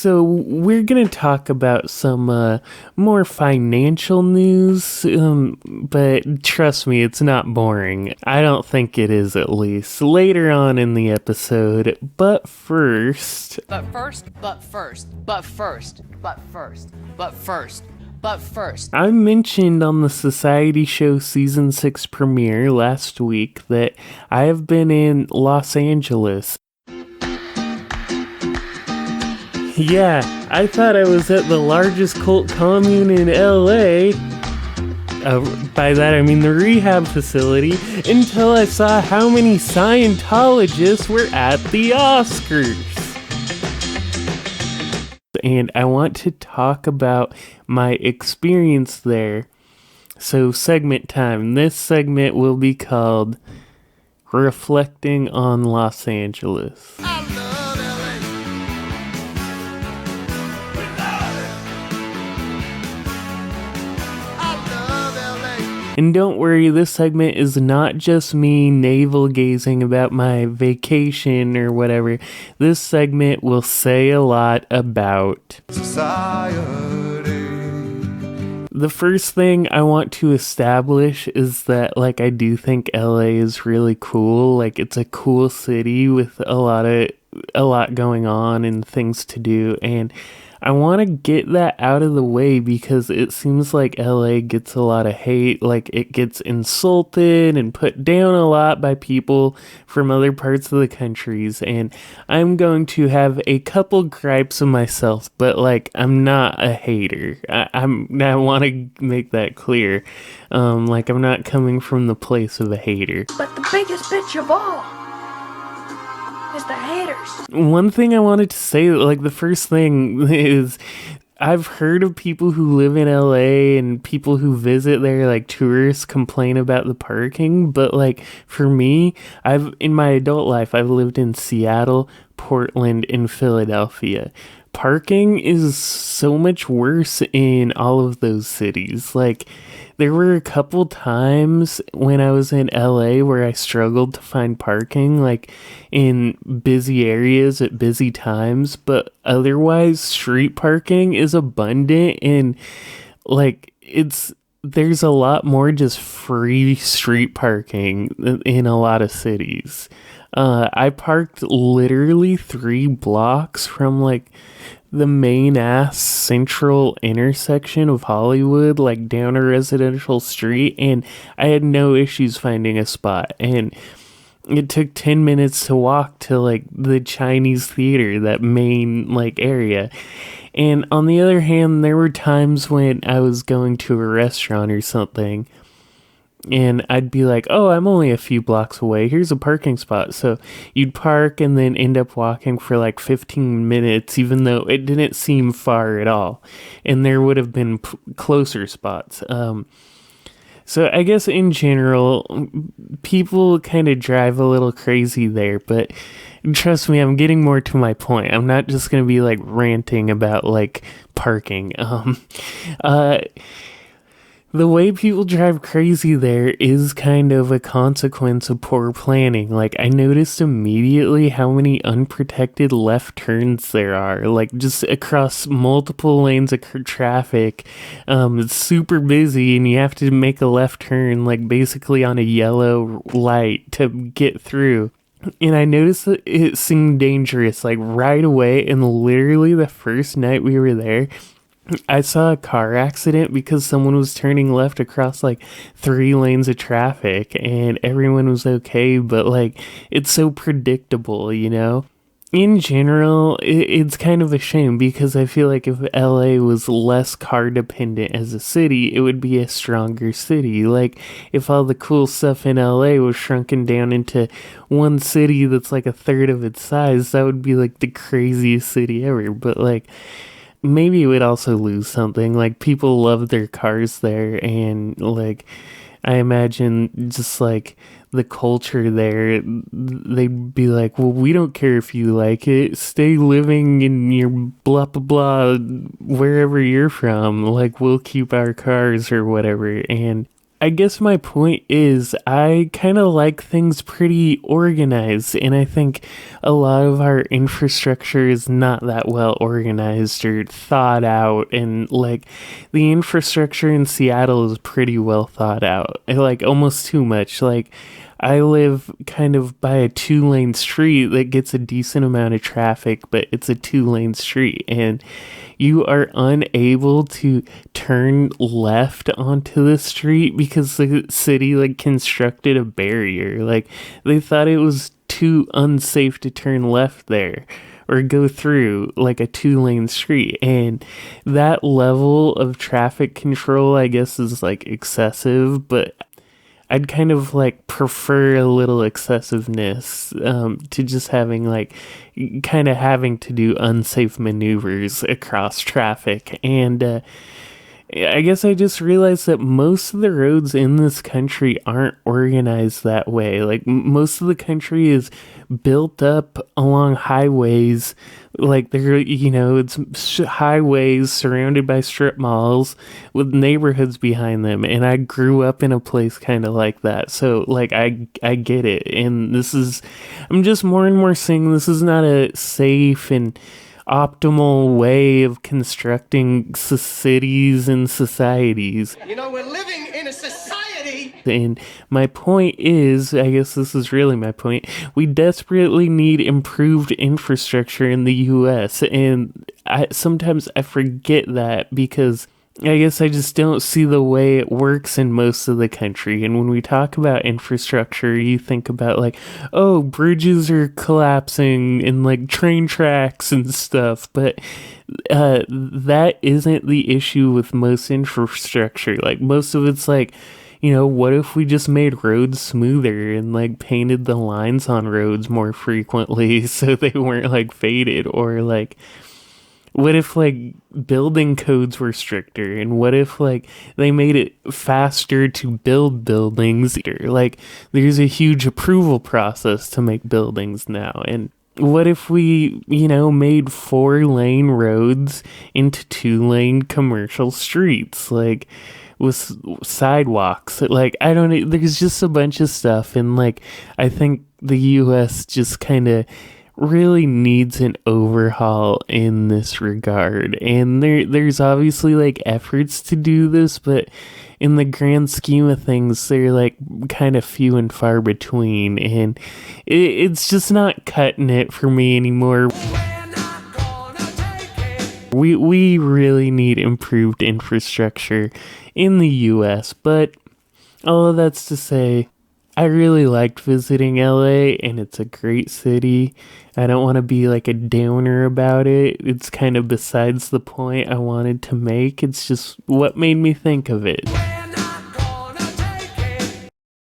So we're going to talk about some more financial news, but trust me, it's not boring. I don't think it is, at least. Later on in the episode, but first... I mentioned on the Society Show Season 6 premiere last week that I have been in Los Angeles. Yeah, I thought I was at the largest cult commune in LA. By that I mean the rehab facility, until I saw how many Scientologists were at the Oscars. And I want to talk about my experience there. So segment time. This segment will be called Reflecting on Los Angeles. And don't worry, this segment is not just me navel-gazing about my vacation or whatever. This segment will say a lot about society. The first thing I want to establish is that, I do think LA is really cool. It's a cool city with a lot going on and things to do, and I want to get that out of the way because it seems like LA gets a lot of hate. It gets insulted and put down a lot by people from other parts of the countries. And I'm going to have a couple gripes of myself, but I'm not a hater. I want to make that clear. I'm not coming from the place of a hater. But the biggest bitch of all is the haters. One thing I wanted to say, the first thing is I've heard of people who live in LA and people who visit there, tourists, complain about the parking. But for me, in my adult life, I've lived in Seattle, Portland, and Philadelphia. Parking is so much worse in all of those cities. There were a couple times when I was in LA where I struggled to find parking, in busy areas at busy times, but otherwise street parking is abundant, and there's a lot more just free street parking in a lot of cities. I parked literally 3 blocks from the main ass central intersection of Hollywood, down a residential street, and I had no issues finding a spot. And it took 10 minutes to walk to the Chinese theater, that main area. And on the other hand, there were times when I was going to a restaurant or something, and I'd be like, oh, I'm only a few blocks away. Here's a parking spot. So you'd park and then end up walking for 15 minutes, even though it didn't seem far at all. And there would have been closer spots. So I guess in general, people kind of drive a little crazy there. But trust me, I'm getting more to my point. I'm not just going to be ranting about parking. The way people drive crazy there is kind of a consequence of poor planning. I noticed immediately how many unprotected left turns there are, just across multiple lanes of traffic. It's super busy, and you have to make a left turn, basically on a yellow light to get through. And I noticed that it seemed dangerous, right away, and literally the first night we were there, I saw a car accident because someone was turning left across 3 lanes of traffic, and everyone was okay, but it's so predictable, you know? In general, it's kind of a shame because I feel if LA was less car dependent as a city, it would be a stronger city. If all the cool stuff in LA was shrunken down into one city that's a third of its size, that would be the craziest city ever. But maybe it would also lose something. People love their cars there, and I imagine just the culture there, they'd be well, we don't care if you like it, stay living in your blah blah blah wherever you're from, we'll keep our cars or whatever. And I guess my point is I kind of like things pretty organized, and I think a lot of our infrastructure is not that well organized or thought out, and like the infrastructure in Seattle is pretty well thought out, like almost too much. Like I live kind of by a 2 lane street that gets a decent amount of traffic, but it's a 2 lane street, and you are unable to turn left onto the street because the city like constructed a barrier. Like they thought it was too unsafe to turn left there or go through like a 2 lane street, and that level of traffic control I guess is like excessive, but I'd kind of like prefer a little excessiveness to just having like kind of having to do unsafe maneuvers across traffic. And I guess I just realized that most of the roads in this country aren't organized that way. Like most of the country is built up along highways. Like they're, it's highways surrounded by strip malls with neighborhoods behind them. And I grew up in a place kind of like that. So like I get it. And I'm just more and more saying this is not a safe and optimal way of constructing cities and societies. We're living in a society. And my point is, I guess this is really my point, we desperately need improved infrastructure in the US. And sometimes I forget that because I guess I just don't see the way it works in most of the country. And when we talk about infrastructure, you think about like, oh, bridges are collapsing and like train tracks and stuff. But that isn't the issue with most infrastructure. Like most of it's like, what if we just made roads smoother and like painted the lines on roads more frequently so they weren't like faded? Or like, what if like building codes were stricter, and what if like they made it faster to build buildings? Like there's a huge approval process to make buildings now. And what if we, made 4 lane roads into 2 lane commercial streets, like with sidewalks? Like I don't know, there's just a bunch of stuff, and like I think the US just kind of really needs an overhaul in this regard. And there's obviously like efforts to do this, but in the grand scheme of things they're like kind of few and far between, and it's just not cutting it for me anymore. We really need improved infrastructure in the US, but all of that's to say, I really liked visiting LA, and it's a great city. I don't want to be like a downer about it. It's kind of besides the point I wanted to make. It's just what made me think of it.